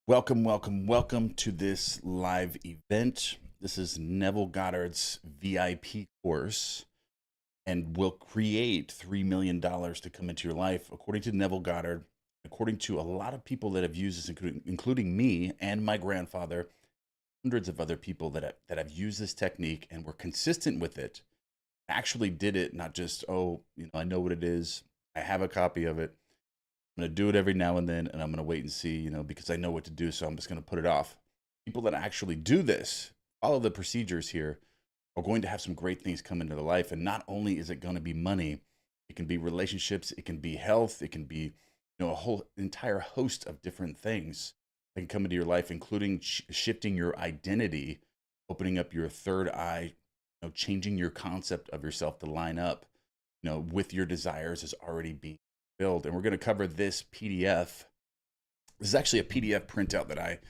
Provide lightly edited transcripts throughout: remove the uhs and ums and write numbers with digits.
Welcome, welcome, welcome to this live event. This is Neville Goddard's VIP course and will create $3 million to come into your life. According to Neville Goddard, according to a lot of people that have used this, including me and my grandfather, hundreds of other people that have used this technique and were consistent with it, actually did it, not just, oh, I know what it is. I have a copy of it. I'm going to do it every now and then, and I'm going to wait and see, because I know what to do, so I'm just going to put it off. People that actually do this, follow the procedures here, are going to have some great things come into their life. And not only is it going to be money, it can be relationships, it can be health, it can be, a whole entire host of different things that can come into your life, including shifting your identity, opening up your third eye, changing your concept of yourself to line up, with your desires is already being build. And we're going to cover this PDF. This is actually a PDF printout that I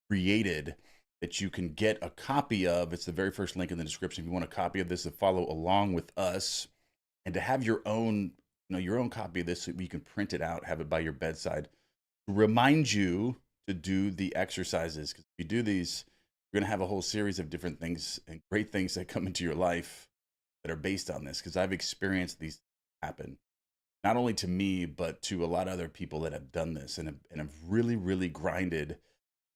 created that you can get a copy of. It's the very first link in the description. If you want a copy of this to follow along with us and to have your own, your own copy of this so you can print it out, have it by your bedside, to remind you to do the exercises. Because if you do these, you're going to have a whole series of different things and great things that come into your life that are based on this. Because I've experienced these happen, not only to me, but to a lot of other people that have done this and have really, really grinded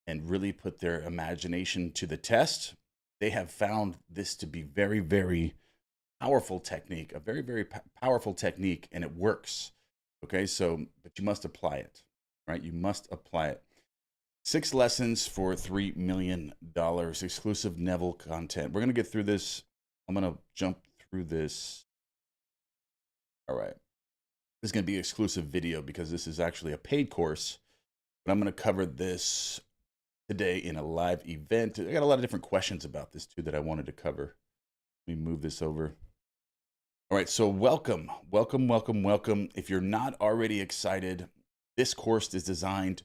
and really put their imagination to the test. They have found this to be very, very powerful technique, a very, very powerful technique, and it works. Okay, so, but you must apply it, right? You must apply it. 6 lessons for $3 million, exclusive Neville content. We're going to get through this. I'm going to jump through this. All right. This is going to be exclusive video because this is actually a paid course, but I'm going to cover this today in a live event. I got a lot of different questions about this too that I wanted to cover. Let me move this over. All right, so welcome, welcome, welcome, welcome. If you're not already excited, this course is designed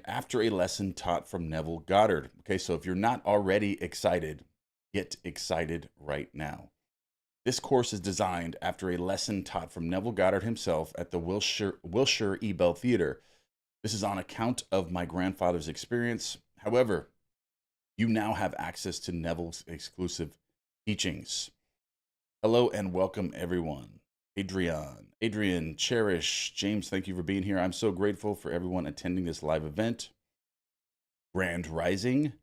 after a lesson taught from Neville Goddard. Okay, so if you're not already excited, get excited right now. This course is designed after a lesson taught from Neville Goddard himself at the Wilshire Ebell Theater. This is on account of my grandfather's experience. However, you now have access to Neville's exclusive teachings. Hello and welcome everyone. Adrian, Cherish, James, thank you for being here. I'm so grateful for everyone attending this live event. Grand Rising,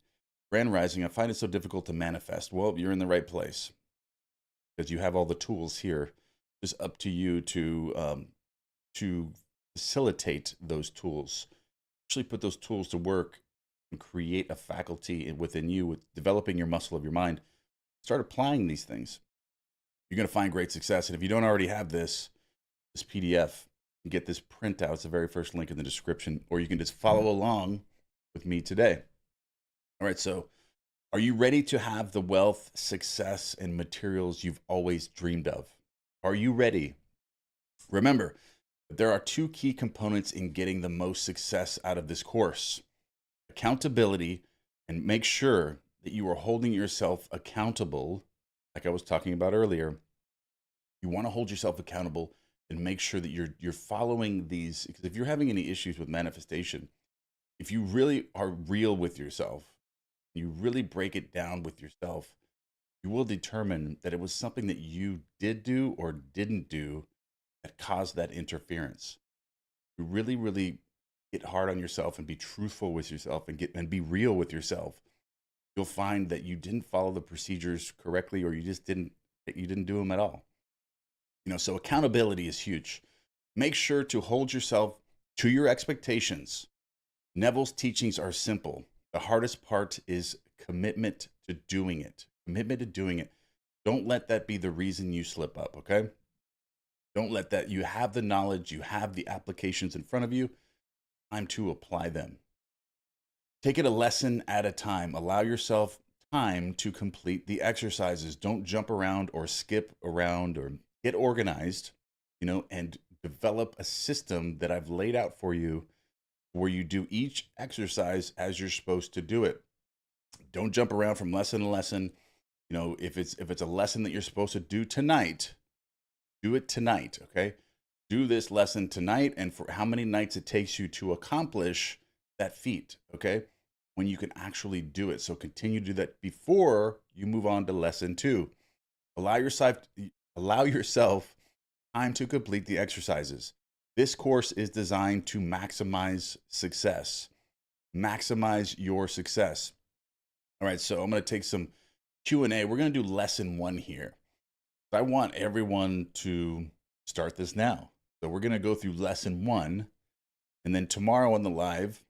I find it so difficult to manifest. Well, you're in the right place, because you have all the tools here. It's up to you to facilitate those tools, actually put those tools to work and create a faculty within you with developing your muscle of your mind. Start applying these things. You're going to find great success. And if you don't already have this PDF, you get this printout. It's the very first link in the description, or you can just follow along with me today. All right, so are you ready to have the wealth, success, and materials you've always dreamed of? Are you ready? Remember, there are 2 key components in getting the most success out of this course: accountability, and make sure that you are holding yourself accountable. Like I was talking about earlier, you want to hold yourself accountable and make sure that you're following these. Because if you're having any issues with manifestation, if you really are real with yourself, you really break it down with yourself, you will determine that it was something that you did do or didn't do that caused that interference. You really, really get hard on yourself and be truthful with yourself and be real with yourself. You'll find that you didn't follow the procedures correctly, or you didn't do them at all. So accountability is huge. Make sure to hold yourself to your expectations. Neville's teachings are simple. The hardest part is commitment to doing it. Commitment to doing it. Don't let that be the reason you slip up, okay? Don't let that. You have the knowledge, you have the applications in front of you. Time to apply them. Take it a lesson at a time. Allow yourself time to complete the exercises. Don't jump around or skip around, or get organized, and develop a system that I've laid out for you, where you do each exercise as you're supposed to do it. Don't jump around from lesson to lesson. If it's a lesson that you're supposed to do tonight, do it tonight, okay? Do this lesson tonight and for how many nights it takes you to accomplish that feat, okay? When you can actually do it. So continue to do that before you move on to lesson 2. Allow yourself allow yourself time to complete the exercises. This course is designed to maximize success. Maximize your success. All right, so I'm going to take some Q&A. We're going to do lesson 1 here. I want everyone to start this now. So we're going to go through lesson 1, and then tomorrow on the live,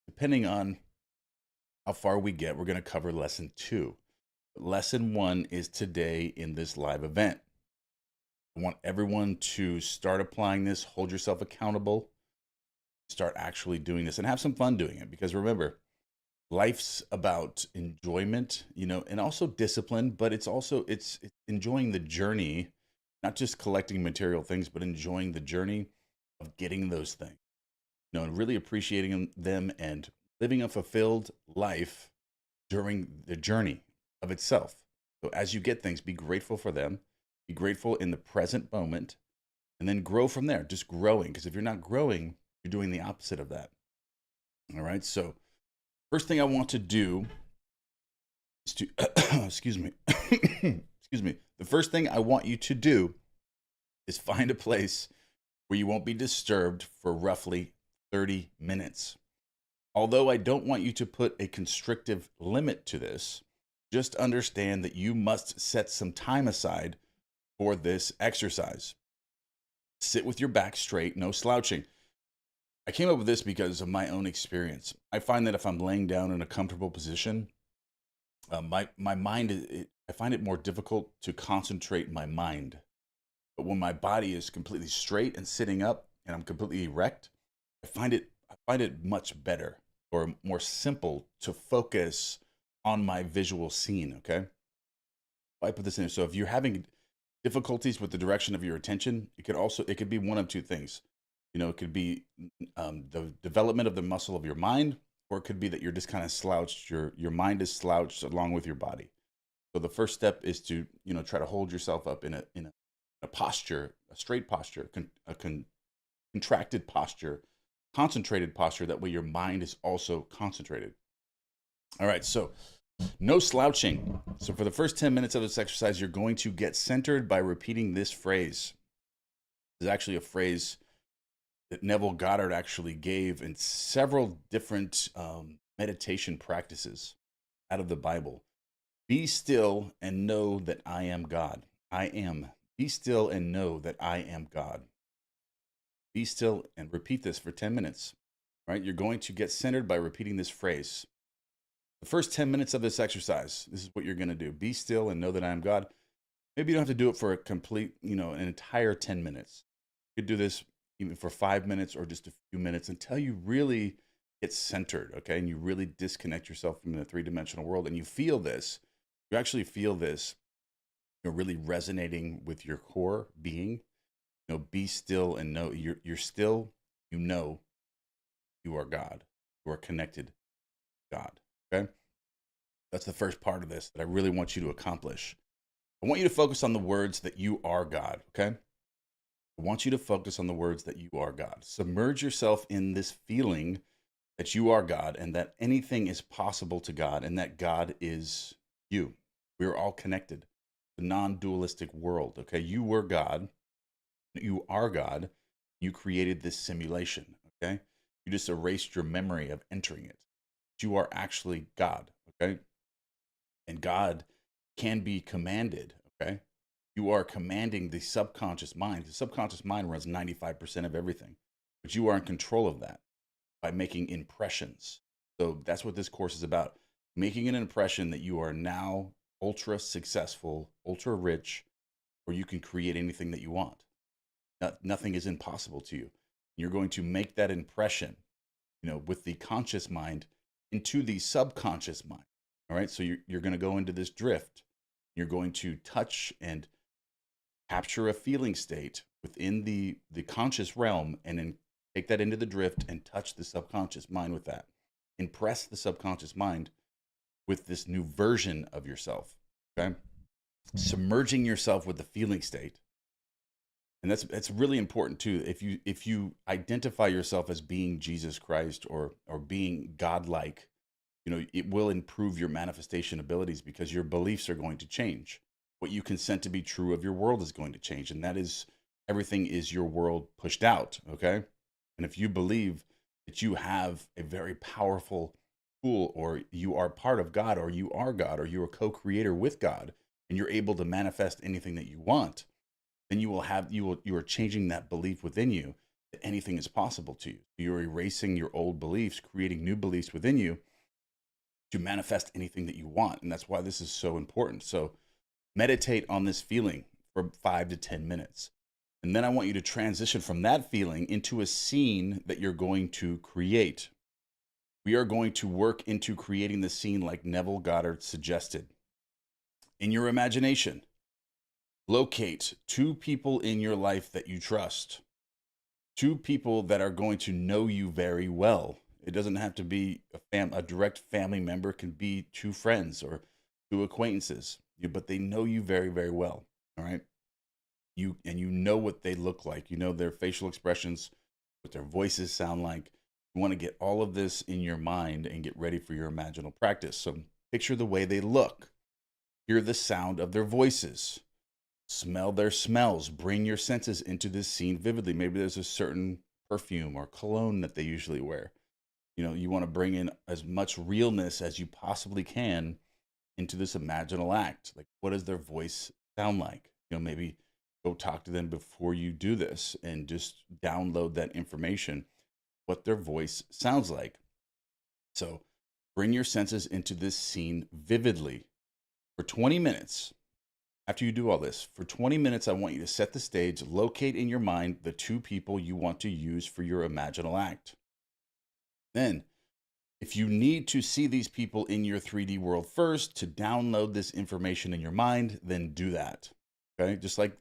depending on how far we get, we're going to cover lesson 2. Lesson 1 is today in this live event. I want everyone to start applying this, hold yourself accountable, start actually doing this, and have some fun doing it. Because remember, life's about enjoyment, and also discipline, but it's enjoying the journey, not just collecting material things, but enjoying the journey of getting those things, and really appreciating them and living a fulfilled life during the journey of itself. So as you get things, be grateful for them, be grateful in the present moment, and then grow from there, just growing. Because if you're not growing, you're doing the opposite of that. All right. So first thing I want to do is to, excuse me, excuse me. The first thing I want you to do is find a place where you won't be disturbed for roughly 30 minutes. Although I don't want you to put a constrictive limit to this, just understand that you must set some time aside for this exercise. Sit with your back straight, no slouching. I came up with this because of my own experience. I find that if I'm laying down in a comfortable position, my mind, I find it more difficult to concentrate my mind. But when my body is completely straight and sitting up and I'm completely erect, I find it much better or more simple to focus on my visual scene, okay? I put this in. So if you're having difficulties with the direction of your attention, it could be one of two things. It could be the development of the muscle of your mind, or it could be that you're just kind of slouched. Your mind is slouched along with your body. So the first step is to try to hold yourself up in a posture, a straight posture, a contracted posture, concentrated posture. That way your mind is also concentrated. All right, so no slouching. So for the first 10 minutes of this exercise, you're going to get centered by repeating this phrase. There's actually a phrase that Neville Goddard actually gave in several different meditation practices out of the Bible. Be still and know that I am God. I am. Be still and know that I am God. Be still and repeat this for 10 minutes. Right? You're going to get centered by repeating this phrase. The first 10 minutes of this exercise, this is what you're going to do. Be still and know that I am God. Maybe you don't have to do it for a complete, an entire 10 minutes. You could do this even for 5 minutes or just a few minutes until you really get centered, okay? And you really disconnect yourself from the three-dimensional world and you feel this. You actually feel this, really resonating with your core being. Be still and know you're still, you are God. You are connected to God, okay? That's the first part of this that I really want you to accomplish. I want you to focus on the words that you are God, okay? I want you to focus on the words that you are God. Submerge yourself in this feeling that you are God and that anything is possible to God and that God is you. We're all connected. The non-dualistic world, okay? You were God. You are God. You created this simulation, okay? You just erased your memory of entering it. You are actually God, okay? And God can be commanded, okay? You are commanding the subconscious mind. The subconscious mind runs 95% of everything, but you are in control of that by making impressions. So that's what this course is about. Making an impression that you are now ultra successful, ultra rich, or you can create anything that you want. Nothing is impossible to you. You're going to make that impression, with the conscious mind into the subconscious mind. All right. So you're going to go into this drift. You're going to touch and capture a feeling state within the conscious realm and then take that into the drift and touch the subconscious mind with that. Impress the subconscious mind with this new version of yourself. Okay. Submerging yourself with the feeling state. And that's really important too. If you identify yourself as being Jesus Christ or being godlike, it will improve your manifestation abilities because your beliefs are going to change. What you consent to be true of your world is going to change, and that is everything is your world pushed out. Okay, and if you believe that you have a very powerful tool, or you are part of God, or you are God, or you're a co-creator with God, and you're able to manifest anything that you want, then you are changing that belief within you that anything is possible to you. You're erasing your old beliefs, creating new beliefs within you to manifest anything that you want. And that's why this is so important. So meditate on this feeling for 5 to 10 minutes. And then I want you to transition from that feeling into a scene that you're going to create. We are going to work into creating the scene like Neville Goddard suggested. In your imagination, locate 2 people in your life that you trust, 2 people that are going to know you very well. It doesn't have to be a direct family member. It can be 2 friends or 2 acquaintances, but they know you very, very well. All right. You know what they look like. You know their facial expressions, what their voices sound like. You want to get all of this in your mind and get ready for your imaginal practice. So picture the way they look, hear the sound of their voices, smell their smells, bring your senses into this scene vividly. Maybe there's a certain perfume or cologne that they usually wear. You want to bring in as much realness as you possibly can into this imaginal act. Like, what does their voice sound like? Maybe go talk to them before you do this and just download that information, what their voice sounds like. So bring your senses into this scene vividly for 20 minutes. After you do all this, for 20 minutes, I want you to set the stage, locate in your mind the 2 people you want to use for your imaginal act. Then, if you need to see these people in your 3D world first to download this information in your mind, then do that. Okay? Just like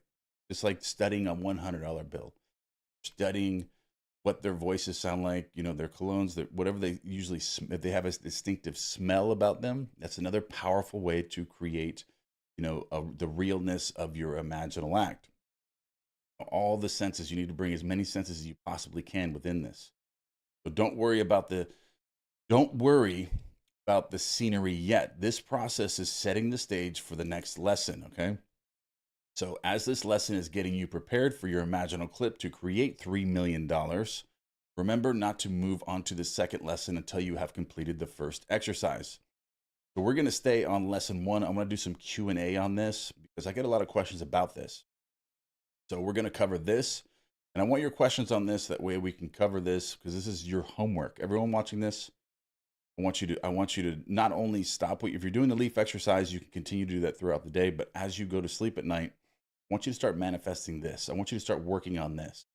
studying a $100 bill, studying what their voices sound like, their colognes, whatever they usually, if they have a distinctive smell about them, that's another powerful way to create, the realness of your imaginal act. All the senses, you need to bring as many senses as you possibly can within this. So don't worry about the scenery yet. This process is setting the stage for the next lesson, okay? So as this lesson is getting you prepared for your imaginal clip to create $3 million, remember not to move on to the second lesson until you have completed the first exercise. So we're going to stay on lesson 1. I'm going to do some Q&A on this because I get a lot of questions about this. So we're going to cover this, and I want your questions on this. That way we can cover this because this is your homework. Everyone watching this, I want you to not only stop if you're doing the leaf exercise, you can continue to do that throughout the day, but as you go to sleep at night, I want you to start manifesting this. I want you to start working on this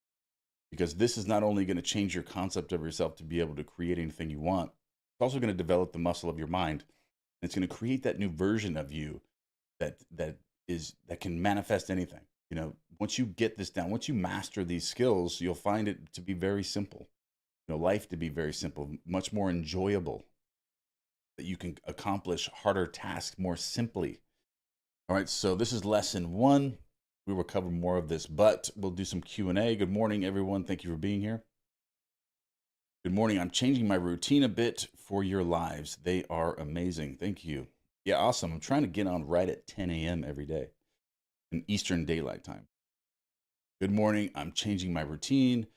because this is not only going to change your concept of yourself to be able to create anything you want, it's also going to develop the muscle of your mind. And it's going to create that new version of you that can manifest anything. Once you get this down, once you master these skills, you'll find it to be very simple. Life to be very simple, much more enjoyable, that you can accomplish harder tasks more simply. All right, so this is lesson 1. We will cover more of this, but we'll do some Q&A. Good morning, everyone. Thank you for being here. Good morning. I'm changing my routine a bit for your lives. They are amazing. Thank you. Yeah, awesome. I'm trying to get on right at 10 a.m. every day in Eastern Daylight Time. Good morning. I'm changing my routine.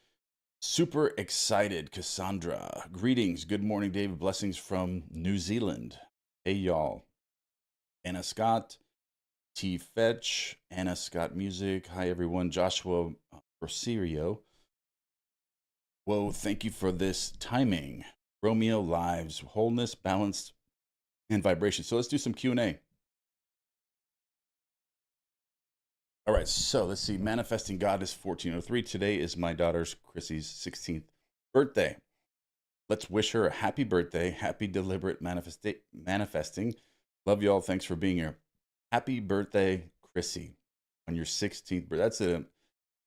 Super excited, Cassandra. Greetings. Good morning, David. Blessings from New Zealand. Hey, y'all. Anna Scott, T Fetch, Anna Scott Music. Hi, everyone. Joshua Rosario. Whoa, thank you for this timing. Romeo Lives, wholeness, balance, and vibration. So let's do some Q&A. All right, so let's see. Manifesting God is 1403. Today is my daughter's Chrissy's 16th birthday. Let's wish her a happy birthday. Happy deliberate manifesting. Love y'all. Thanks for being here. Happy birthday, Chrissy, on your 16th birthday.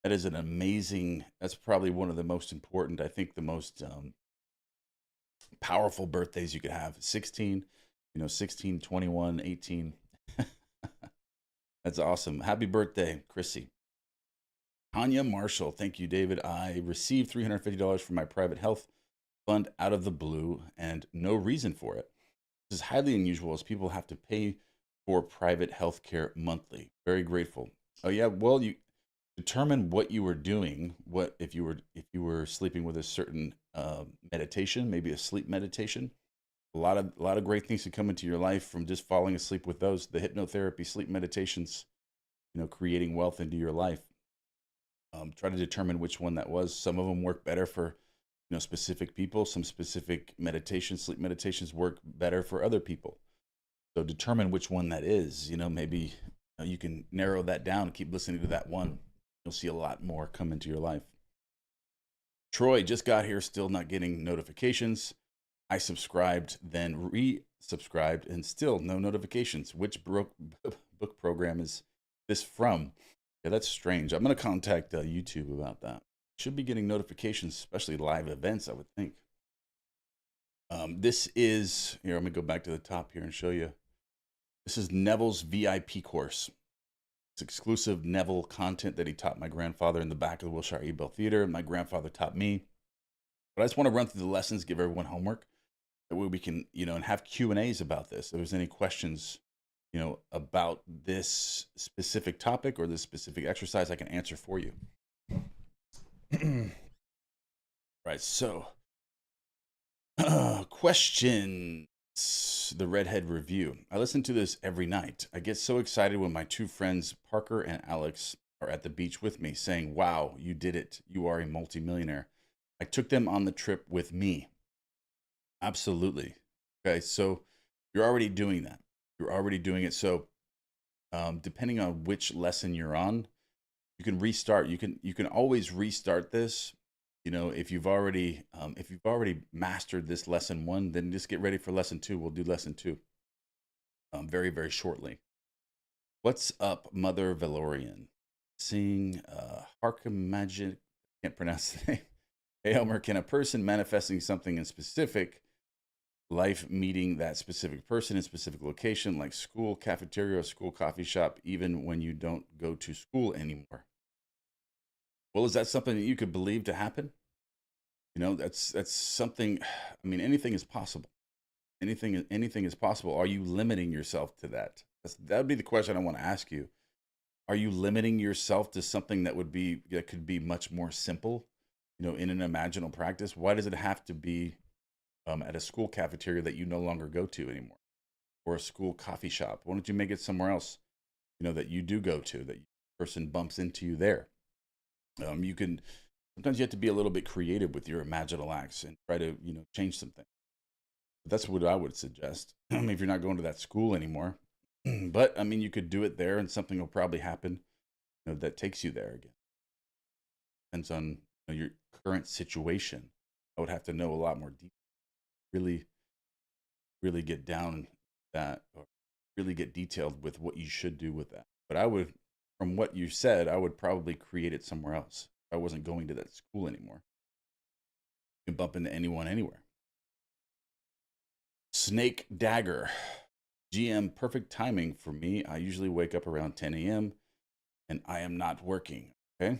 That is an amazing, that's probably one of the most important, I think the most powerful birthdays you could have. 16, 16, 21, 18. That's awesome. Happy birthday, Chrissy. Tanya Marshall, thank you, David. I received $350 from my private health fund out of the blue and no reason for it. This is highly unusual as people have to pay for private health care monthly. Very grateful. Oh yeah, well, you determine what you were doing. What if you were sleeping with a certain meditation, maybe a sleep meditation. A lot of great things can come into your life from just falling asleep with those. The hypnotherapy, sleep meditations, creating wealth into your life. Try to determine which one that was. Some of them work better for specific people. Some specific meditations, sleep meditations, work better for other people. So determine which one that is. Maybe you can narrow that down and keep listening to that one. You'll see a lot more come into your life. Troy just got here, still not getting notifications. I subscribed, then resubscribed, and still no notifications. Which book program is this from? Yeah, that's strange. I'm going to contact YouTube about that. Should be getting notifications, especially live events, I would think. This is, here, I'm going to go back to the top here and show you. This is Neville's VIP course. It's exclusive Neville content that he taught my grandfather in the back of the Wilshire Ebell Theater. My grandfather taught me. But I just want to run through the lessons, give everyone homework. That way we can, and have Q&As about this. If there's any questions, about this specific topic or this specific exercise, I can answer for you. Right, so questions. The Redhead Review. I listen to this every night. I get so excited when my two friends, Parker and Alex, are at the beach with me saying, wow, you did it. You are a multimillionaire. I took them on the trip with me. Absolutely. Okay, so you're already doing that. You're already doing it. So depending on which lesson you're on, you can restart. You can always restart this. If you've already mastered this lesson 1, then just get ready for lesson 2. We'll do lesson 2 very, very shortly. What's up, Mother Valorian? Seeing Harkamagic, can't pronounce the name. Hey Elmer, can a person manifesting something in specific life meeting that specific person in specific location, like school, cafeteria, or school coffee shop, even when you don't go to school anymore? Well, is that something that you could believe to happen? That's something. I mean, anything is possible. Anything is possible. Are you limiting yourself to that? That would be the question I want to ask you. Are you limiting yourself to something that could be much more simple? In an imaginal practice. Why does it have to be at a school cafeteria that you no longer go to anymore, or a school coffee shop? Why don't you make it somewhere else? That you do go to, that person bumps into you there. You can. Sometimes you have to be a little bit creative with your imaginal acts and try to, change something. But that's what I would suggest. If you're not going to that school anymore, but I mean, you could do it there, and something will probably happen, that takes you there again. Depends on your current situation. I would have to know a lot more detail. Really get down that, or really get detailed with what you should do with that. But I would, from what you said, I would probably create it somewhere else. I wasn't going to that school anymore. You can bump into anyone anywhere. Snake Dagger. GM, perfect timing for me. I usually wake up around 10 a.m. and I am not working. Okay.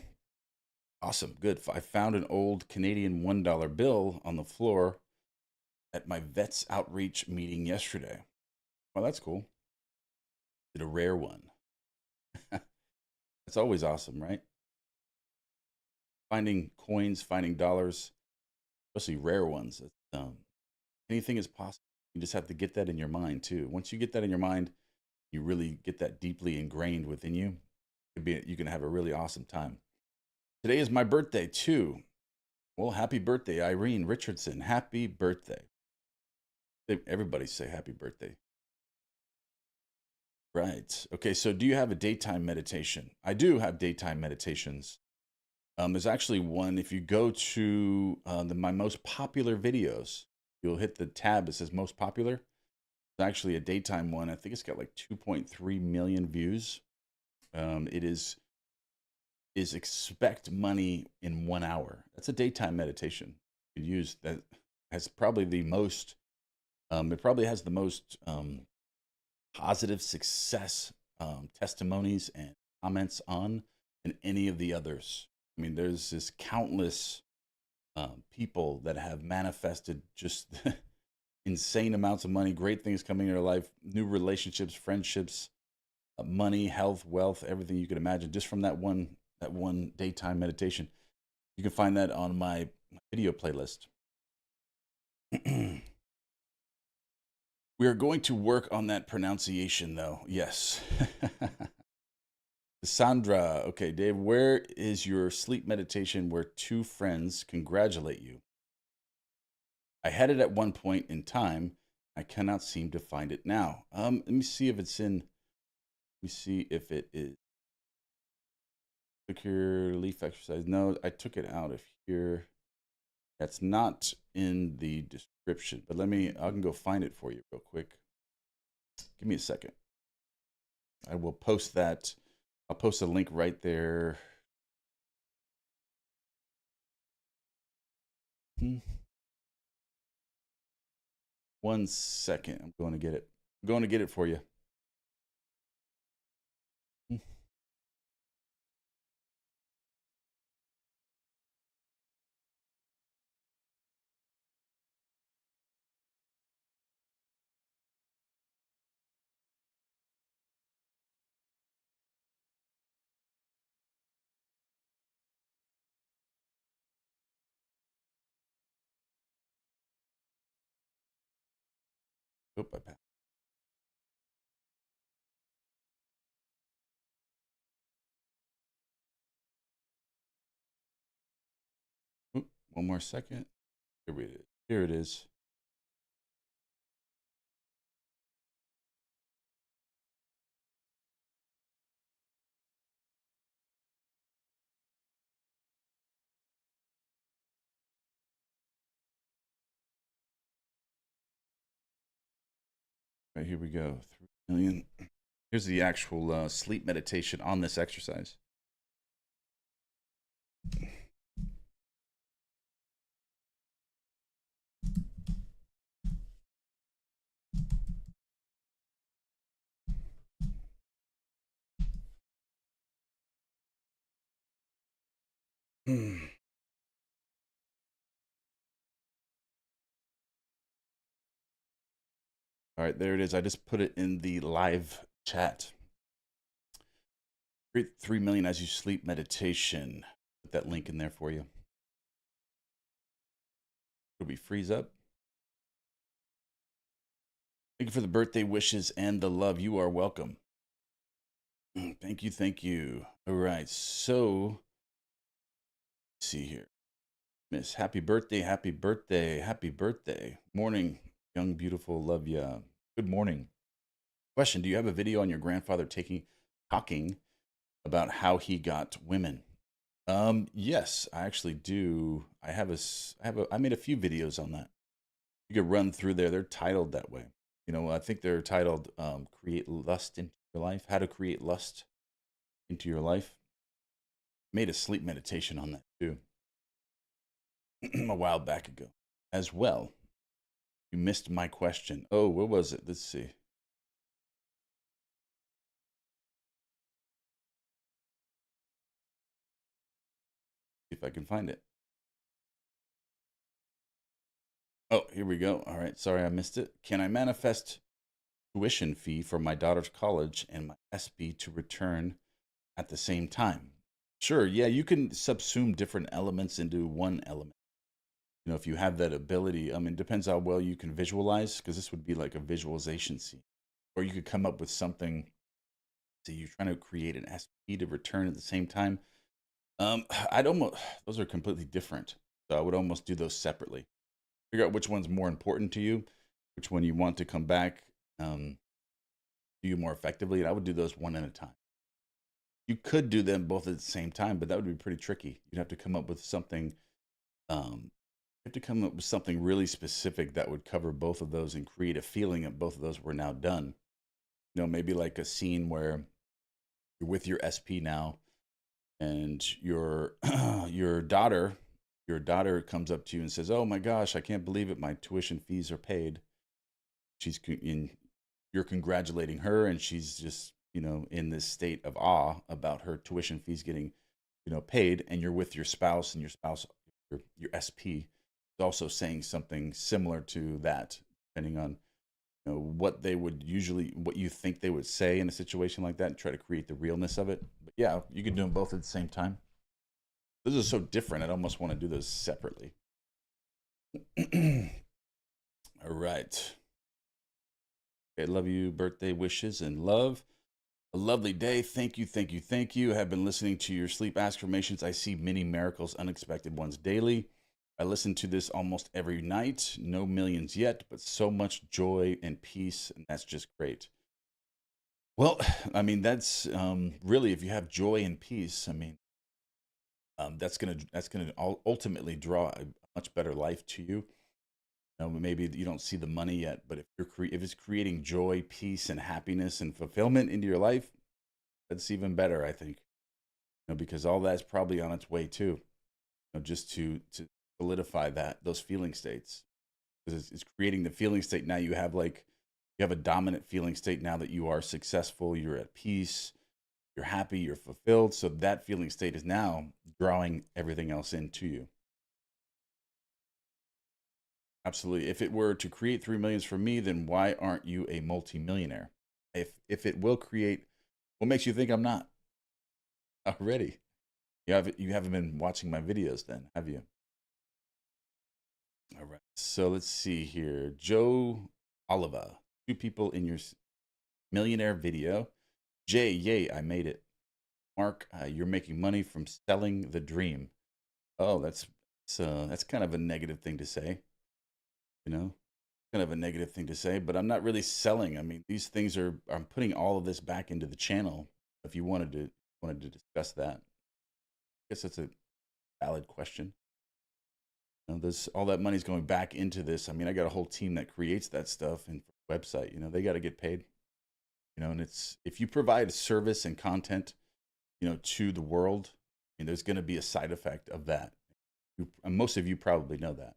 Awesome. Good. I found an old Canadian $1 bill on the floor at my vet's outreach meeting yesterday. Well, that's cool. Did a rare one. That's always awesome, right? Finding coins, finding dollars, especially rare ones. Anything is possible. You just have to get that in your mind too. Once you get that in your mind, you really get that deeply ingrained within you. You can have a really awesome time. Today is my birthday too. Well, happy birthday, Irene Richardson. Happy birthday. Everybody say happy birthday. Right. Okay, so do you have a daytime meditation? I do have daytime meditations. There's actually one. If you go to my most popular videos, you'll hit the tab that says most popular. It's actually a daytime one. I think it's got like 2.3 million views. It is expect money in 1 hour. That's a daytime meditation. You could use that. Has probably the most. It probably has the most positive success testimonies and comments on than any of the others. I mean, there's this countless people that have manifested just insane amounts of money, great things coming in their life, new relationships, friendships, money, health, wealth, everything you could imagine, just from that one daytime meditation. You can find that on my video playlist. We are going to work on that pronunciation, though. Yes. Sandra, okay, Dave, where is your sleep meditation where two friends congratulate you? I had it at one point in time. I cannot seem to find it now. Let me see if it's in. Let me see if it is. Took your leaf exercise. No, I took it out of here. That's not in the description, but I can go find it for you real quick. Give me a second. I will post that. I'll post a link right there. One second. I'm going to get it. I'm going to get it for you. Oop, I passed. Oop, one more second. Here it is. Here it is. Right, here we go. 3 million. Here's the actual sleep meditation on this exercise. All right, there it is. I just put it in the live chat. 3 million as you sleep meditation. Put that link in there for you. It'll be freeze up. Thank you for the birthday wishes and the love. You are welcome. Thank you. Thank you. All right. So, let's see here. Miss, happy birthday. Happy birthday. Happy birthday. Morning, young, beautiful. Love ya. Good morning. Question: do you have a video on your grandfather talking about how he got women? Yes, I actually do. I made a few videos on that. You could run through there. They're titled that way. You know, I think they're titled "Create Lust into Your Life." How to create lust into your life. Made a sleep meditation on that too a while back ago as well. You missed my question. Oh, what was it? Let's see. See if I can find it. Oh, here we go. All right. Sorry, I missed it. Can I manifest tuition fee for my daughter's college and my SB to return at the same time? Sure. Yeah, you can subsume different elements into one element. You know, if you have that ability, I mean, it depends how well you can visualize, because this would be like a visualization scene. Or you could come up with something. So you're trying to create an SP to return at the same time. I'd almost, those are completely different. So I would almost do those separately. Figure out which one's more important to you, which one you want to come back, do you more effectively. And I would do those one at a time. You could do them both at the same time, but that would be pretty tricky. You'd have to come up with something. You have to come up with something really specific that would cover both of those and create a feeling that both of those were now done. You know, maybe like a scene where you're with your SP now, and your your daughter comes up to you and says, "Oh my gosh, I can't believe it! My tuition fees are paid." You're congratulating her, and she's just in this state of awe about her tuition fees getting, paid, and you're with your spouse, and your spouse, your SP, is also saying something similar to that, depending on what you think they would say in a situation like that, and try to create the realness of it. But yeah, you can do them both at the same time. Those are so different. I'd almost want to do those separately. All right. Okay, love you. Birthday wishes and love. A lovely day. Thank you, thank you, thank you. I have been listening to your sleep affirmations. I see many miracles, unexpected ones daily. I listen to this almost every night. No millions yet, but so much joy and peace, and that's just great. Well, I mean, that's really, if you have joy and peace, I mean, that's gonna ultimately draw a much better life to you. Maybe you don't see the money yet, but if it's creating joy, peace, and happiness and fulfillment into your life, that's even better, I think. Because all that's probably on its way too. Just to solidify those feeling states, because it's creating the feeling state. Now you have a dominant feeling state now that you are successful, you're at peace, you're happy, you're fulfilled. So that feeling state is now drawing everything else into you. Absolutely. If it were to create 3 millions for me, then why aren't you a multimillionaire? If it will create, what makes you think I'm not already? You haven't been watching my videos then, have you? All right. So let's see here. Joe Oliva, two people in your millionaire video. Jay, yay, I made it. Mark, you're making money from selling the dream. Oh, that's kind of a negative thing to say, you know? Kind of a negative thing to say, but I'm not really selling. I mean, these things I'm putting all of this back into the channel. If you wanted to discuss that, I guess that's a valid question. There's all that money's going back into this. I mean, I got a whole team that creates that stuff and website. They got to get paid. And it's, if you provide service and content, to the world, I mean, there's going to be a side effect of that. And most of you probably know that.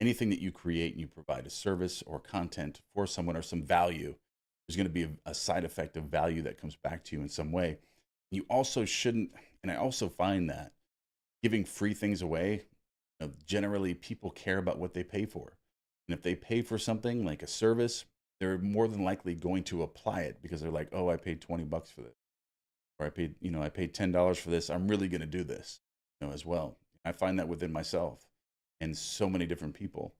Anything that you create and you provide a service or content for someone or some value, there's going to be a side effect of value that comes back to you in some way. You also shouldn't, and I also find that giving free things away, generally people care about what they pay for. And if they pay for something like a service, they're more than likely going to apply it because they're like, oh, I paid $20 for this, or I paid $10 for this. I'm really going to do this, as well. I find that within myself and so many different people,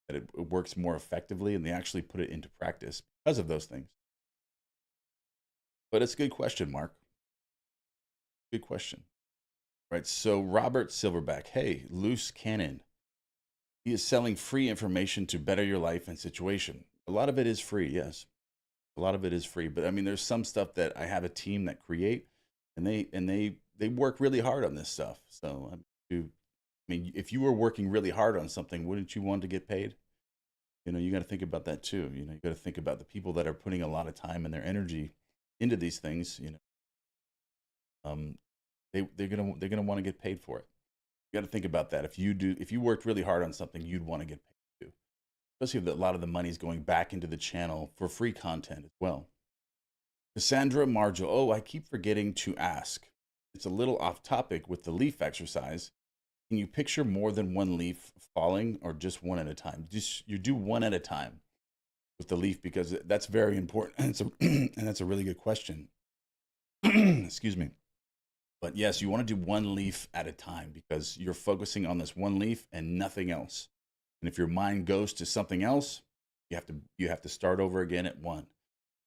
that it works more effectively, and they actually put it into practice because of those things. But it's a good question, Mark. Good question. Right. So Robert Silverback, hey, loose cannon. He is selling free information to better your life and situation. A lot of it is free, yes. A lot of it is free, but I mean, there's some stuff that I have a team that create, and they work really hard on this stuff. So if you were working really hard on something, wouldn't you want to get paid? You got to think about that too. You got to think about the people that are putting a lot of time and their energy into these things. They're gonna want to get paid for it. You got to think about that. If you worked really hard on something, you'd want to get paid too. Especially if a lot of the money is going back into the channel for free content as well. Cassandra Margil, oh, I keep forgetting to ask. It's a little off topic with the leaf exercise. Can you picture more than one leaf falling, or just one at a time? You do one at a time with the leaf, because that's very important. And that's a really good question. Excuse me. But yes, you want to do one leaf at a time, because you're focusing on this one leaf and nothing else. And if your mind goes to something else, you have to start over again at one.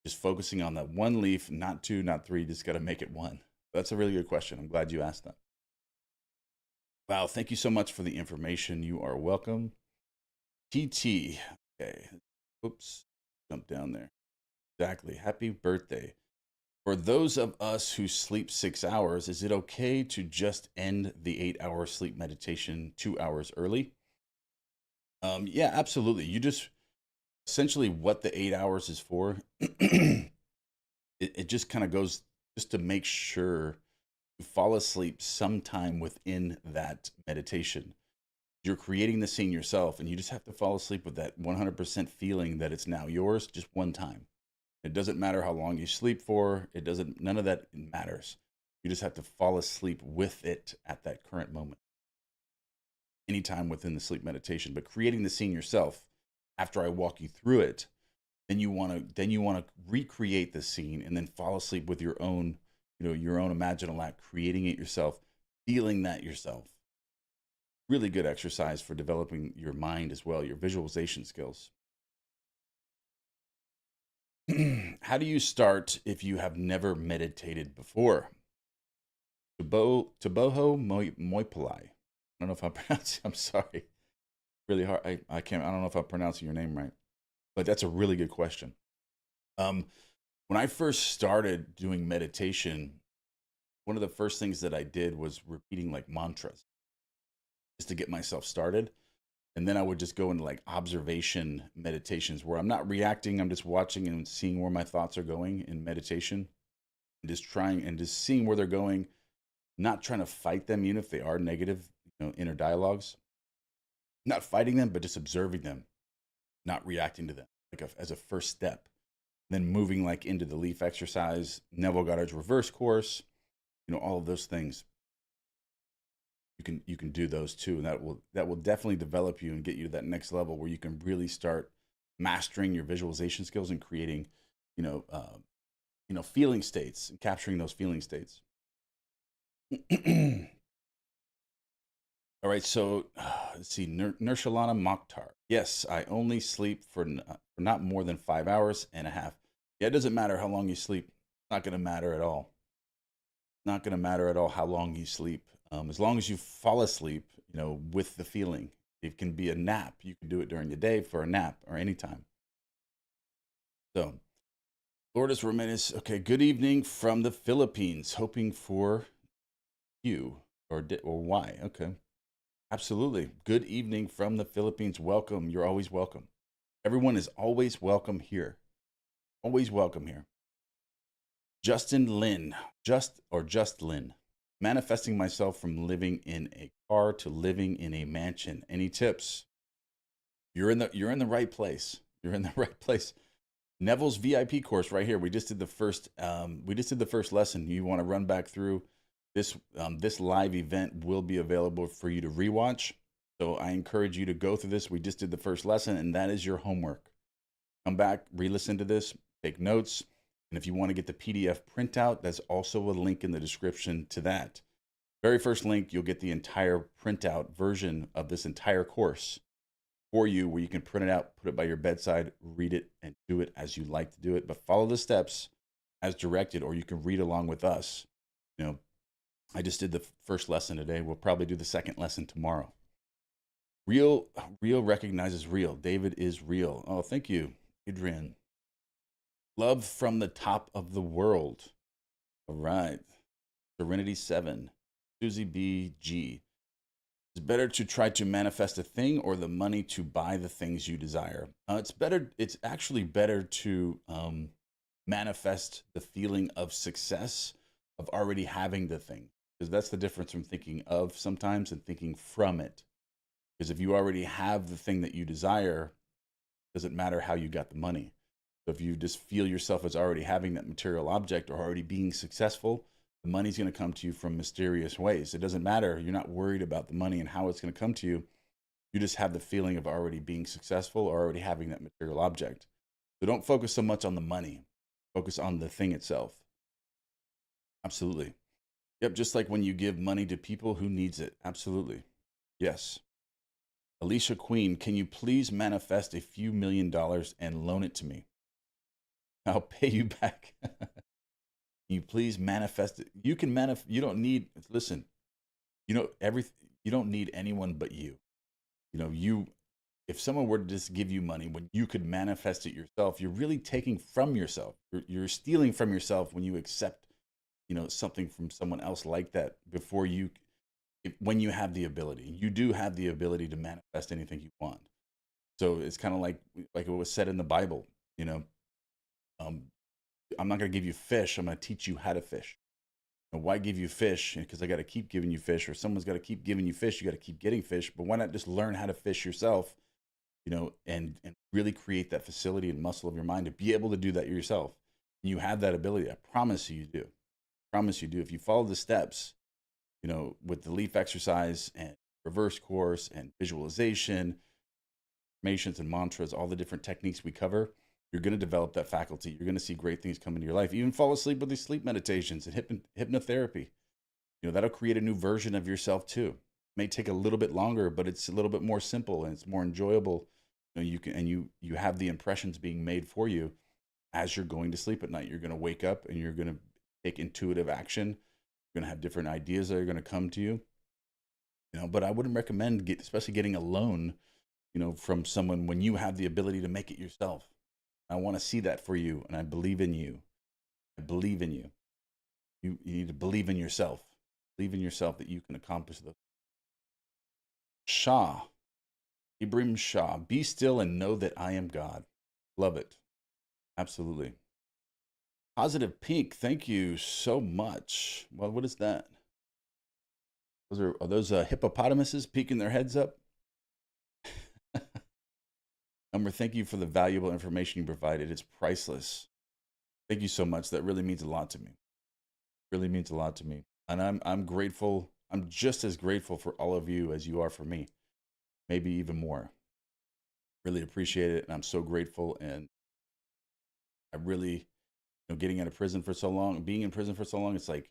Just focusing on that one leaf, not two, not three. Just got to make it one. That's a really good question. I'm glad you asked that. Wow, thank you so much for the information. You are welcome. TT. Okay. Oops. Jump down there. Exactly. Happy birthday. For those of us who sleep 6 hours, is it okay to just end the 8-hour sleep meditation 2 hours early? Yeah, absolutely. You just essentially, what the 8 hours is for, it just kind of goes just to make sure you fall asleep sometime within that meditation. You're creating the scene yourself, and you just have to fall asleep with that 100% feeling that it's now yours, just one time. It doesn't matter how long you sleep for. None of that matters. You just have to fall asleep with it at that current moment, anytime within the sleep meditation. But creating the scene yourself, after I walk you through it, then you want to recreate the scene and then fall asleep with your own, your own imaginal act, creating it yourself, feeling that yourself. Really good exercise for developing your mind as well, your visualization skills. How do you start if you have never meditated before? Taboho Moipalai. I don't know if I'm pronouncing. I'm sorry. Really hard. I can't. I don't know if I'm pronouncing your name right, but that's a really good question. Um, when I first started doing meditation, one of the first things that I did was repeating like mantras just to get myself started. And then I would just go into like observation meditations where I'm not reacting, I'm just watching and seeing where my thoughts are going in meditation and just trying and just seeing where they're going, not trying to fight them, even if they are negative, inner dialogues, not fighting them, but just observing them, not reacting to them like as a first step. Then moving like into the leaf exercise, Neville Goddard's reverse course, all of those things. You can do those too, and that will definitely develop you and get you to that next level where you can really start mastering your visualization skills and creating, feeling states and capturing those feeling states. All right, so let's see, Nurshalana Mokhtar. Yes, I only sleep for not more than 5 hours and a half. Yeah, it doesn't matter how long you sleep. It's not going to matter at all. Not going to matter at all how long you sleep. As long as you fall asleep, with the feeling. It can be a nap. You can do it during the day for a nap or anytime. So, Lourdes Ramirez. Okay, good evening from the Philippines. Hoping for you or why? Okay, absolutely. Good evening from the Philippines. Welcome. You're always welcome. Everyone is always welcome here. Always welcome here. Justin Lynn, just Lynn. Manifesting myself from living in a car to living in a mansion. Any tips? You're in the right place. You're in the right place. Neville's VIP course right here. We just did the first lesson. You want to run back through this this live event will be available for you to rewatch. So I encourage you to go through this. We just did the first lesson, and that is your homework. Come back, re-listen to this, take notes. And if you want to get the PDF printout, there's also a link in the description to that. Very first link, you'll get the entire printout version of this entire course for you, where you can print it out, put it by your bedside, read it, and do it as you like to do it. But follow the steps as directed, or you can read along with us. I just did the first lesson today. We'll probably do the second lesson tomorrow. Real recognizes real. David is real. Oh, thank you, Adrian. Love from the top of the world. All right. Serenity 7. Susie B.G. It's better to try to manifest a thing or the money to buy the things you desire. It's actually better to manifest the feeling of success of already having the thing. Because that's the difference from thinking of sometimes and thinking from it. Because if you already have the thing that you desire, it doesn't matter how you got the money. So if you just feel yourself as already having that material object or already being successful, the money's going to come to you from mysterious ways. It doesn't matter. You're not worried about the money and how it's going to come to you. You just have the feeling of already being successful or already having that material object. So don't focus so much on the money. Focus on the thing itself. Absolutely. Yep, just like when you give money to people, who needs it? Absolutely. Yes. Alicia Queen, can you please manifest a few $1,000,000 and loan it to me? I'll pay you back. Can you please manifest it? You can you don't need, listen, you don't need anyone but you. If someone were to just give you money when you could manifest it yourself, you're really taking from yourself. You're stealing from yourself when you accept, something from someone else like that when you have the ability. You do have the ability to manifest anything you want. So it's kind of like it was said in the Bible, I'm not going to give you fish. I'm going to teach you how to fish. And why give you fish? Because I got to keep giving you fish, or someone's got to keep giving you fish. You got to keep getting fish. But why not just learn how to fish yourself and really create that facility and muscle of your mind to be able to do that yourself. You have that ability. I promise you do. Promise you do. If you follow the steps, with the leaf exercise and reverse course and visualization, affirmations and mantras, all the different techniques we cover, you're going to develop that faculty. You're going to see great things come into your life. Even fall asleep with these sleep meditations and hypnotherapy. That'll create a new version of yourself too. It may take a little bit longer, but it's a little bit more simple and it's more enjoyable. You have the impressions being made for you as you're going to sleep at night. You're going to wake up and you're going to take intuitive action. You're going to have different ideas that are going to come to you. But I wouldn't recommend especially getting a loan, from someone when you have the ability to make it yourself. I want to see that for you, and I believe in you. I believe in you. You need to believe in yourself. Believe in yourself that you can accomplish those. Shah, Ibrahim Shah, be still and know that I am God. Love it. Absolutely. Positive Pink, thank you so much. Well, what is that? Are those hippopotamuses peeking their heads up? Number, thank you for the valuable information you provided. It's priceless. Thank you so much. That really means a lot to me. Really means a lot to me. And I'm grateful. I'm just as grateful for all of you as you are for me. Maybe even more. Really appreciate it. And I'm so grateful. And I really, getting out of prison for so long, being in prison for so long, it's like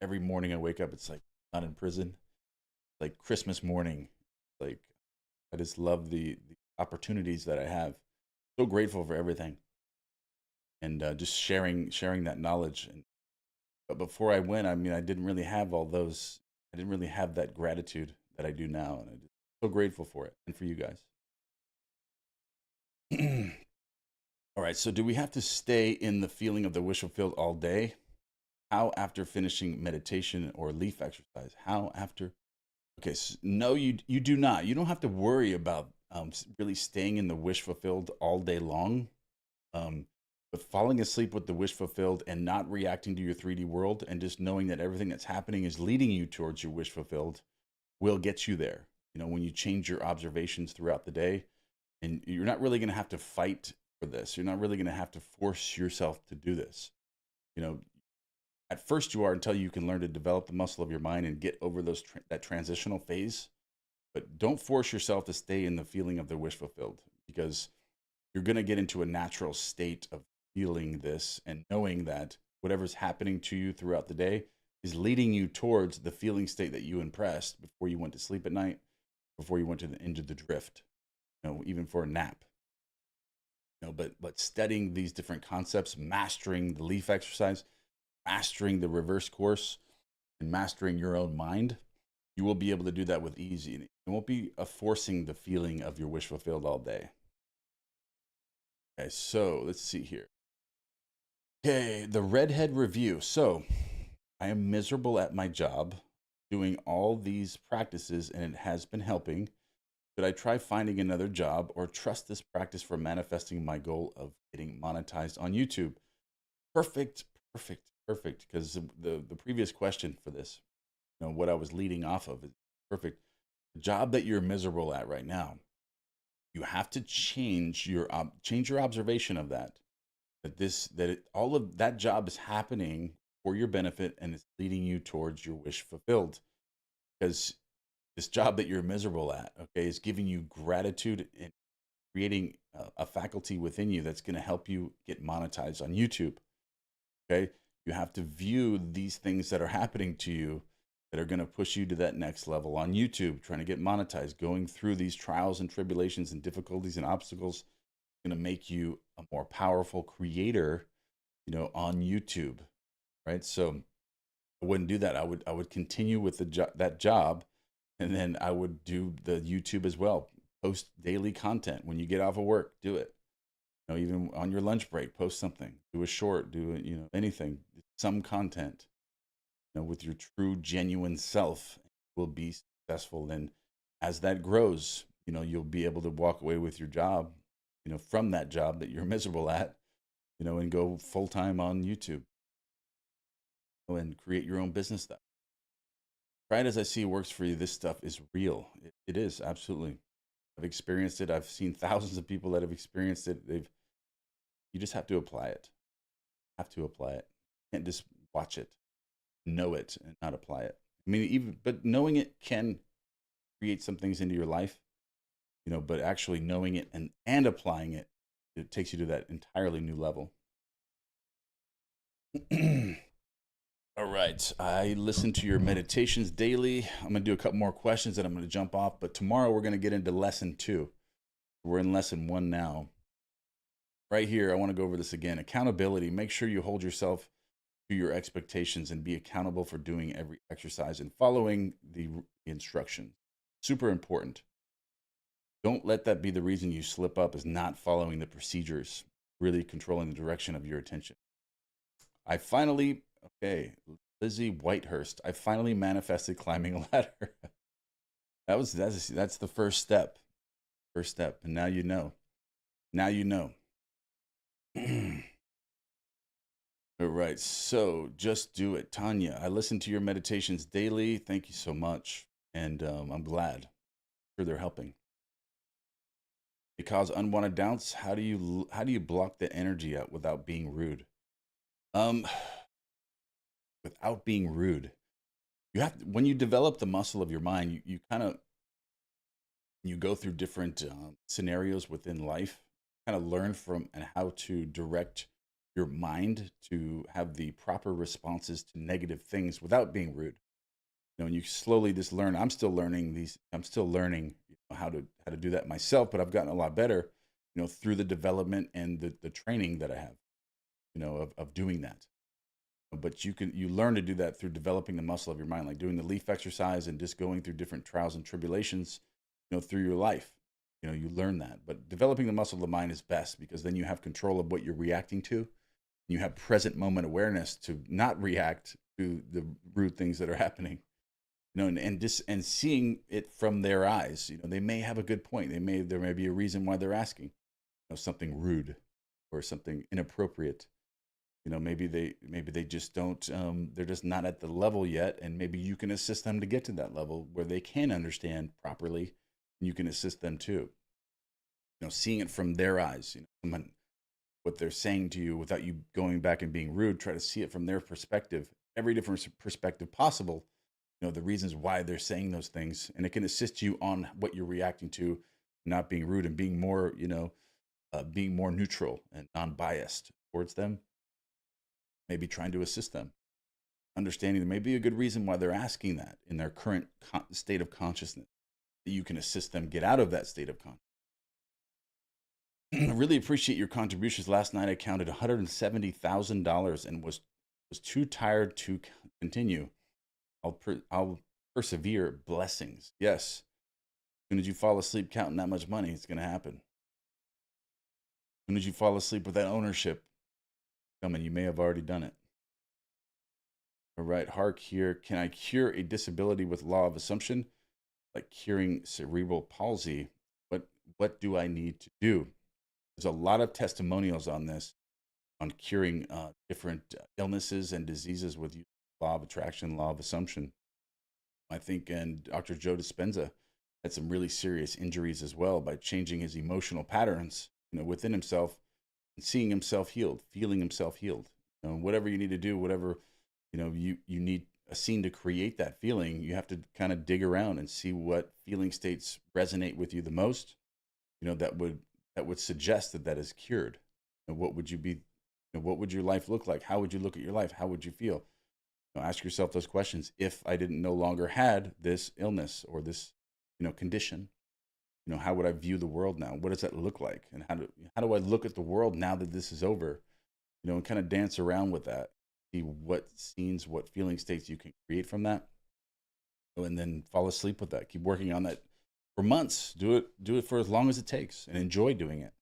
every morning I wake up, it's like not in prison. Like Christmas morning. Like I just love the opportunities that I have. So grateful for everything. And just sharing that knowledge. But before I went, I mean, I didn't really have all those. I didn't really have that gratitude that I do now, and I'm so grateful for it and for you guys. All right. So, do we have to stay in the feeling of the wish fulfilled all day? How after finishing meditation or leaf exercise? How after? Okay. So, no, you do not. You don't have to worry about really staying in the wish fulfilled all day long. Um, but falling asleep with the wish fulfilled and not reacting to your 3D world and just knowing that everything that's happening is leading you towards your wish fulfilled will get you there. When you change your observations throughout the day, and you're not really going to have to fight for this. You're not really going to have to force yourself to do this. You know, at first you are until you can learn to develop the muscle of your mind and get over that transitional phase. But don't force yourself to stay in the feeling of the wish fulfilled, because you're going to get into a natural state of feeling this and knowing that whatever's happening to you throughout the day is leading you towards the feeling state that you impressed before you went to sleep at night, before you went into the drift, even for a nap. But studying these different concepts, mastering the leaf exercise, mastering the reverse course, and mastering your own mind, you will be able to do that with ease. It won't be a forcing the feeling of your wish fulfilled all day. Okay, so let's see here. Okay, the redhead review. So I am miserable at my job doing all these practices and it has been helping. Should I try finding another job or trust this practice for manifesting my goal of getting monetized on YouTube? Perfect, perfect, perfect. Because the previous question for this, what I was leading off of is perfect. The job that you're miserable at right now, you have to change your observation of that. All of that job is happening for your benefit and it's leading you towards your wish fulfilled. Because this job that you're miserable at, okay, is giving you gratitude and creating a faculty within you that's going to help you get monetized on YouTube. Okay, you have to view these things that are happening to you that are going to push you to that next level on YouTube, trying to get monetized, going through these trials and tribulations and difficulties and obstacles, going to make you a more powerful creator, on YouTube, right? So I wouldn't do that. I would continue with that job, and then I would do the YouTube as well. Post daily content when you get off of work. Do it. Even on your lunch break, post something. Do a short. Do anything. Some content. With your true, genuine self, will be successful. And as that grows, you'll be able to walk away with your job, from that job that you're miserable at, and go full time on YouTube, and create your own business stuff. Right as I see works for you, this stuff is real. It is absolutely. I've experienced it. I've seen thousands of people that have experienced it. You just have to apply it. Have to apply it. You can't just watch it, know it, and not apply it. I mean, but knowing it can create some things into your life, but actually knowing it and applying it, it takes you to that entirely new level. All right. I listen to your meditations daily. I'm going to do a couple more questions and I'm going to jump off. But tomorrow we're going to get into lesson 2. We're in lesson 1 now. Right here, I want to go over this again. Accountability. Make sure you hold yourself to your expectations and be accountable for doing every exercise and following the instructions. Super important. Don't let that be the reason you slip up, is not following the procedures, really controlling the direction of your attention. Okay, Lizzie Whitehurst, I finally manifested climbing a ladder. That's the first step. First step. And now you know. Now you know. All right, so just do it. Tanya, I listen to your meditations daily. Thank you so much. And I'm glad. Sure, they're helping. They cause unwanted doubts. How do you block the energy out without being rude? Without being rude, you have to, when you develop the muscle of your mind, you kind of you go through different scenarios within life, kind of learn from and how to direct your mind to have the proper responses to negative things without being rude. And you slowly just learn. I'm still learning how to do that myself, but I've gotten a lot better, through the development and the training that I have, of doing that. But you learn to do that through developing the muscle of your mind, like doing the leaf exercise and just going through different trials and tribulations, through your life. You learn that. But developing the muscle of the mind is best, because then you have control of what you're reacting to. You have present moment awareness to not react to the rude things that are happening. And seeing it from their eyes. They may have a good point. There may be a reason why they're asking, something rude or something inappropriate. Maybe they just don't, they're just not at the level yet. And maybe you can assist them to get to that level where they can understand properly, and you can assist them too. Seeing it from their eyes, what they're saying to you without you going back and being rude, try to see it from their perspective, every different perspective possible, the reasons why they're saying those things. And it can assist you on what you're reacting to, not being rude and being more, being more neutral and non-biased towards them. Maybe trying to assist them, understanding there may be a good reason why they're asking that in their current state of consciousness, that you can assist them get out of that state of consciousness. I really appreciate your contributions. Last night I counted $170,000 and was too tired to continue. I'll persevere. Blessings. Yes. As soon as you fall asleep counting that much money, it's going to happen. As soon as you fall asleep with that ownership coming, you may have already done it. All right, Hark here. Can I cure a disability with law of assumption, like curing cerebral palsy? What do I need to do? There's a lot of testimonials on this, on curing different illnesses and diseases with law of attraction, law of assumption. I think, and Dr. Joe Dispenza had some really serious injuries as well by changing his emotional patterns, within himself, and seeing himself healed, feeling himself healed. Whatever you need to do, whatever you need a scene to create that feeling, you have to kind of dig around and see what feeling states resonate with you the most. That would suggest that is cured. And what would you be? What would your life look like? How would you look at your life? How would you feel? Ask yourself those questions. If I didn't no longer had this illness or this, condition, how would I view the world now? What does that look like? And how do I look at the world now that this is over? And kind of dance around with that. See what scenes, what feeling states you can create from that. And then fall asleep with that. Keep working on that for months. Do it for as long as it takes, and enjoy doing it.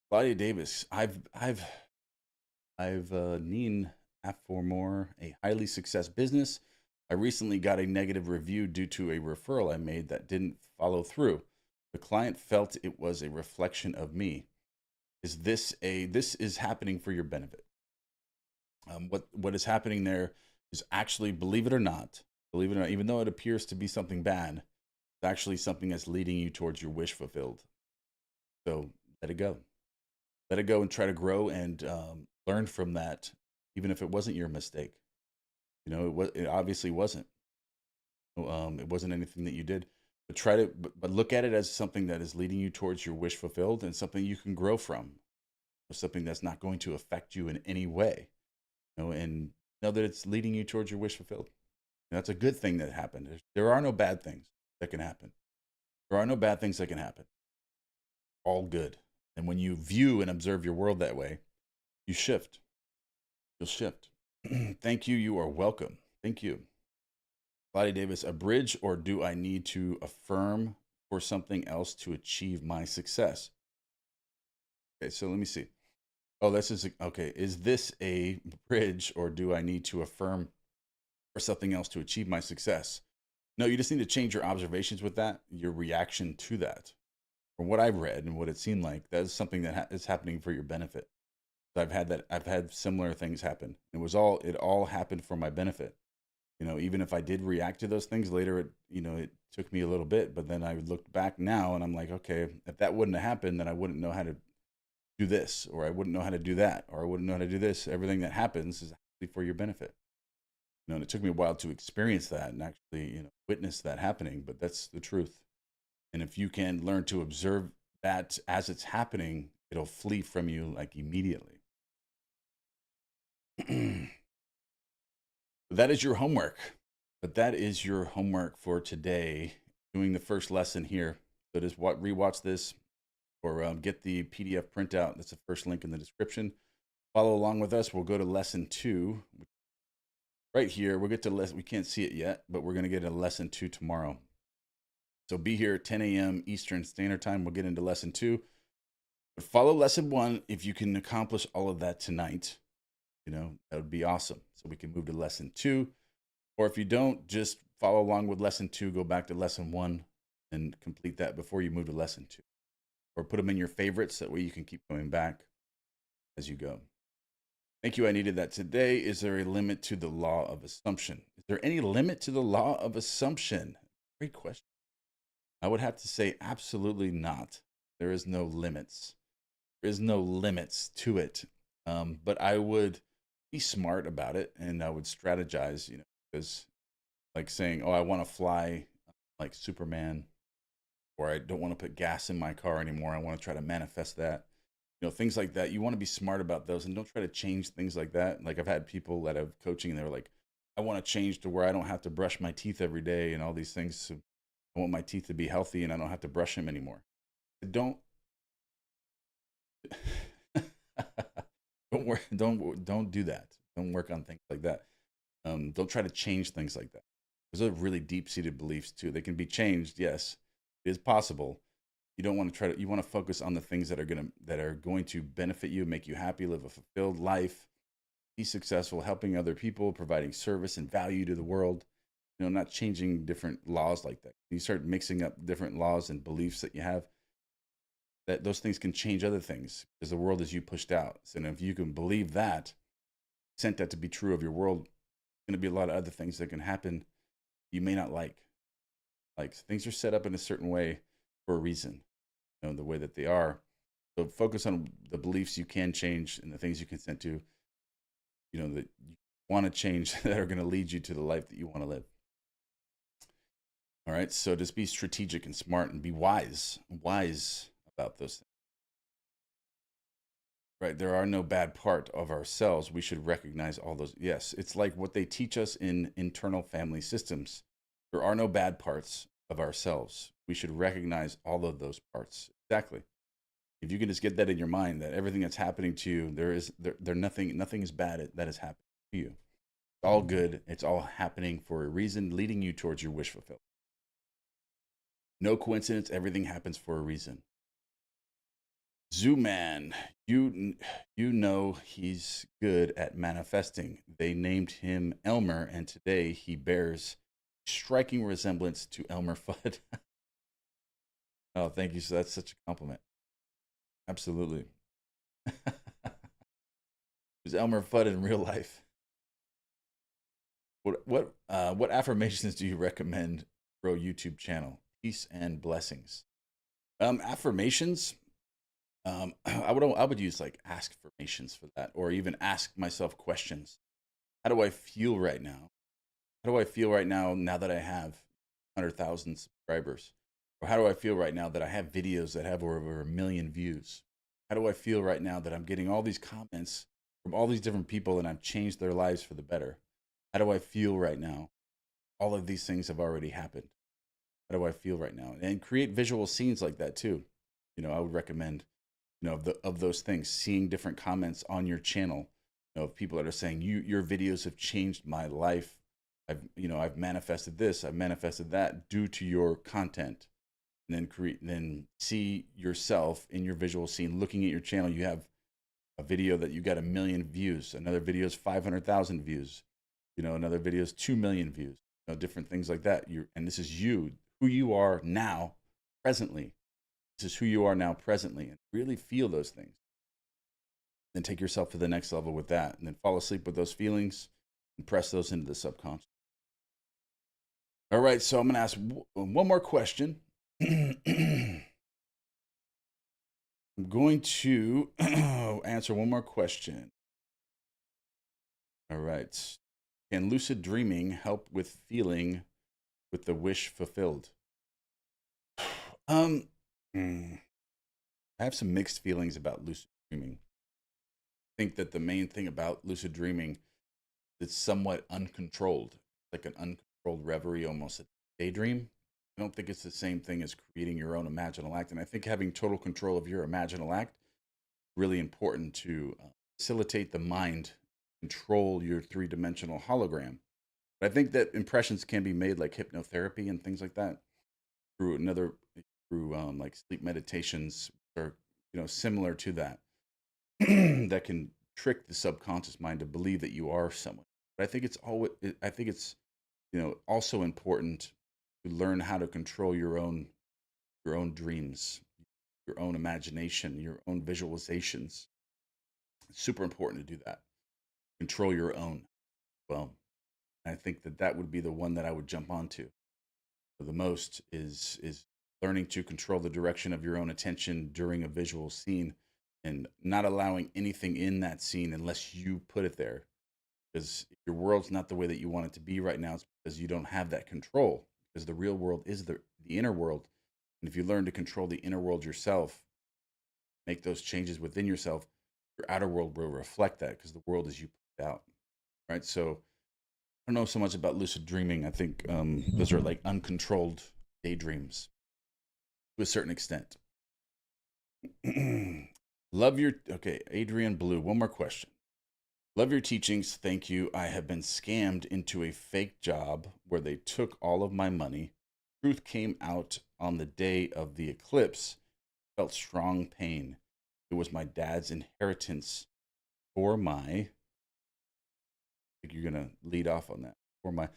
Claudia Davis, I've Neen Aformore, a highly success business. I recently got a negative review due to a referral I made that didn't follow through. The client felt it was a reflection of me. This is happening for your benefit. What is happening there is actually, believe it or not, even though it appears to be something bad, It's actually something that's leading you towards your wish fulfilled. So let it go. Let it go and try to grow and learn from that, even if it wasn't your mistake. It obviously wasn't. It wasn't anything that you did. But but look at it as something that is leading you towards your wish fulfilled and something you can grow from, something that's not going to affect you in any way. And know that it's leading you towards your wish fulfilled. That's a good thing that happened. There are no bad things that can happen. There are no bad things that can happen. All good. And when you view and observe your world that way, you shift. You'll shift. Thank you. You are welcome. Thank you. Lottie Davis, a bridge, or do I need to affirm for something else to achieve my success? Okay, so let me see. Oh, this is okay. Is this a bridge, or do I need to affirm for something else to achieve my success? No, you just need to change your observations with that, your reaction to that. From what I've read and what it seemed like, that is something that is happening for your benefit. I've had similar things happen. It all happened for my benefit. Even if I did react to those things later, it took me a little bit, but then I looked back now and I'm like, okay, if that wouldn't have happened, then I wouldn't know how to do this, or I wouldn't know how to do that, or I wouldn't know how to do this. Everything that happens is actually for your benefit. And it took me a while to experience that and actually, witness that happening, but that's the truth. And if you can learn to observe that as it's happening, it'll flee from you like immediately. That is your homework. But that is your homework for today. Doing the first lesson here. So just rewatch this or get the PDF printout. That's the first link in the description. Follow along with us. We'll go to lesson 2. Right here, we'll get to we can't see it yet, but we're going to get to lesson 2 tomorrow. So be here at 10 a.m. Eastern Standard Time. We'll get into lesson 2. But follow lesson 1 if you can accomplish all of that tonight. That would be awesome. So we can move to lesson 2. Or if you don't, just follow along with lesson 2, go back to lesson 1 and complete that before you move to lesson 2. Or put them in your favorites. That way you can keep going back as you go. Thank you. I needed that today. Is there a limit to the law of assumption? Is there any limit to the law of assumption? Great question. I would have to say absolutely not. There is no limits. There is no limits to it. But I would be smart about it and I would strategize, because like saying, oh, I want to fly like Superman, or I don't want to put gas in my car anymore. I want to try to manifest that. Things like that. You want to be smart about those and don't try to change things like that. Like I've had people that have coaching and they're like, I want to change to where I don't have to brush my teeth every day and all these things. So I want my teeth to be healthy and I don't have to brush them anymore. Don't don't do that. Don't work on things like that. Don't try to change things like that. Those are really deep-seated beliefs too. They can be changed. Yes, it is possible. You don't want to you want to focus on the things that are going to benefit you, make you happy, live a fulfilled life, be successful, helping other people, providing service and value to the world. Not changing different laws like that. You start mixing up different laws and beliefs that you have, that those things can change other things because the world is you pushed out. So if you can believe that, sent that to be true of your world, there's going to be a lot of other things that can happen you may not like. Like things are set up in a certain way for a reason, the way that they are. So focus on the beliefs you can change and the things you consent to, that you want to change that are going to lead you to the life that you want to live. All right. So just be strategic and smart and be wise about those things. Right. There are no bad part of ourselves. We should recognize all those. Yes. It's like what they teach us in internal family systems. There are no bad parts of ourselves. We should recognize all of those parts. Exactly. If you can just get that in your mind, that everything that's happening to you, nothing is bad that has happened to you. It's all good. It's all happening for a reason, leading you towards your wish fulfillment. No coincidence. Everything happens for a reason. Zooman, you know he's good at manifesting. They named him Elmer, and today he bears striking resemblance to Elmer Fudd. Oh, thank you. So that's such a compliment. Absolutely. Who's Elmer Fudd in real life? What affirmations do you recommend for a YouTube channel? Peace and blessings. Affirmations. I would use like ask formations for that, or even ask myself questions. How do I feel right now? How do I feel right now, now that I have 100,000 subscribers? Or how do I feel right now that I have videos that have over 1 million views? How do I feel right now that I'm getting all these comments from all these different people and I've changed their lives for the better? How do I feel right now? All of these things have already happened. How do I feel right now? And create visual scenes like that too. I would recommend, of those things, seeing different comments on your channel, of people that are saying your videos have changed my life. I've manifested this, I've manifested that due to your content. And then see yourself in your visual scene, looking at your channel. You have a video that you got 1 million views, another video is 500,000 views, another video is 2 million views, different things like that. And this is you, who you are now, presently. This is who you are now, presently, and really feel those things. Then take yourself to the next level with that, and then fall asleep with those feelings and press those into the subconscious. All right, so I'm going to ask one more question. I'm going to answer one more question. All right. Can lucid dreaming help with feeling with the wish fulfilled? I have some mixed feelings about lucid dreaming. I think that the main thing about lucid dreaming, it's somewhat uncontrolled, like an uncontrolled reverie, almost a daydream. I don't think it's the same thing as creating your own imaginal act. And I think having total control of your imaginal act is really important to facilitate the mind, control your three-dimensional hologram. But I think that impressions can be made like hypnotherapy and things like that through like sleep meditations, or similar to that, that can trick the subconscious mind to believe that you are someone. But I think it's also important to learn how to control your own dreams, your own imagination, your own visualizations. It's super important to do that. Control your own. Well, I think that would be the one that I would jump onto the most, is learning to control the direction of your own attention during a visual scene, and not allowing anything in that scene unless you put it there. Because if your world's not the way that you want it to be right now, it's because you don't have that control. Because the real world is the inner world. And if you learn to control the inner world yourself, make those changes within yourself, your outer world will reflect that, because the world is you put out. Right. So I don't know so much about lucid dreaming. I think those are like uncontrolled daydreams to a certain extent. Okay, Adrian Blue, one more question. Love your teachings. Thank you. I have been scammed into a fake job where they took all of my money. Truth came out on the day of the eclipse. Felt strong pain. It was my dad's inheritance for my. I think you're gonna lead off on that. For my.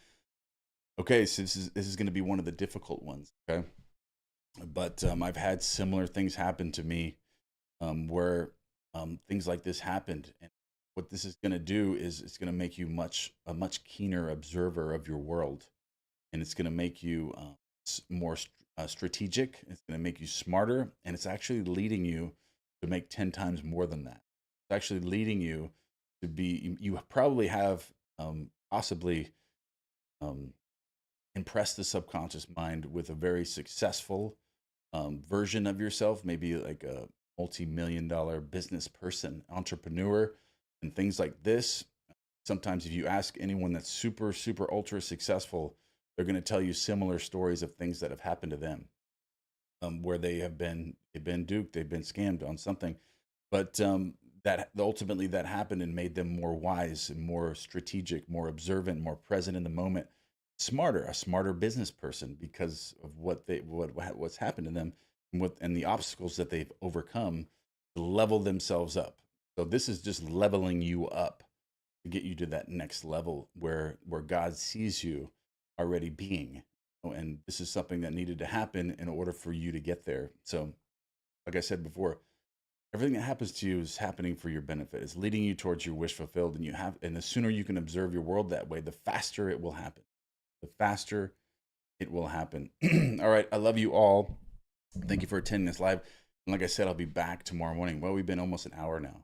Okay, so this is gonna be one of the difficult ones. Okay, but I've had similar things happen to me, where things like this happened. And what this is going to do is it's going to make you a much keener observer of your world, and it's going to make you more strategic. It's going to make you smarter, and it's actually leading you to make 10 times more than that. It's actually leading you to be. You probably have possibly impressed the subconscious mind with a very successful version of yourself, maybe like a multi-million-dollar business person, entrepreneur, and things like this. Sometimes if you ask anyone that's super, super ultra successful, they're going to tell you similar stories of things that have happened to them, where they've been duped, they've been scammed on something. But that ultimately that happened and made them more wise and more strategic, more observant, more present in the moment, a smarter business person, because of what's happened to them, and the obstacles that they've overcome to level themselves up. So this is just leveling you up to get you to that next level where God sees you already being. And this is something that needed to happen in order for you to get there. So, like I said before, everything that happens to you is happening for your benefit. It's leading you towards your wish fulfilled, and the sooner you can observe your world that way, the faster it will happen. The faster it will happen. All right. I love you all. Thank you for attending this live. And like I said, I'll be back tomorrow morning. Well, we've been almost an hour now.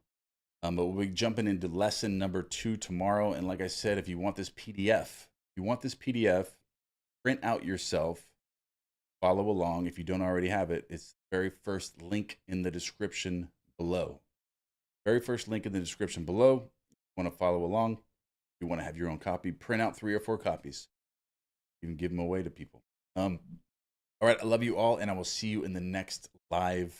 But we'll be jumping into lesson number 2 tomorrow. And like I said, if you want this PDF, print out yourself, follow along. If you don't already have it, it's the very first link in the description below. Very first link in the description below. If you want to follow along, if you want to have your own copy, print out 3 or 4 copies. You can give them away to people. All right, I love you all, and I will see you in the next live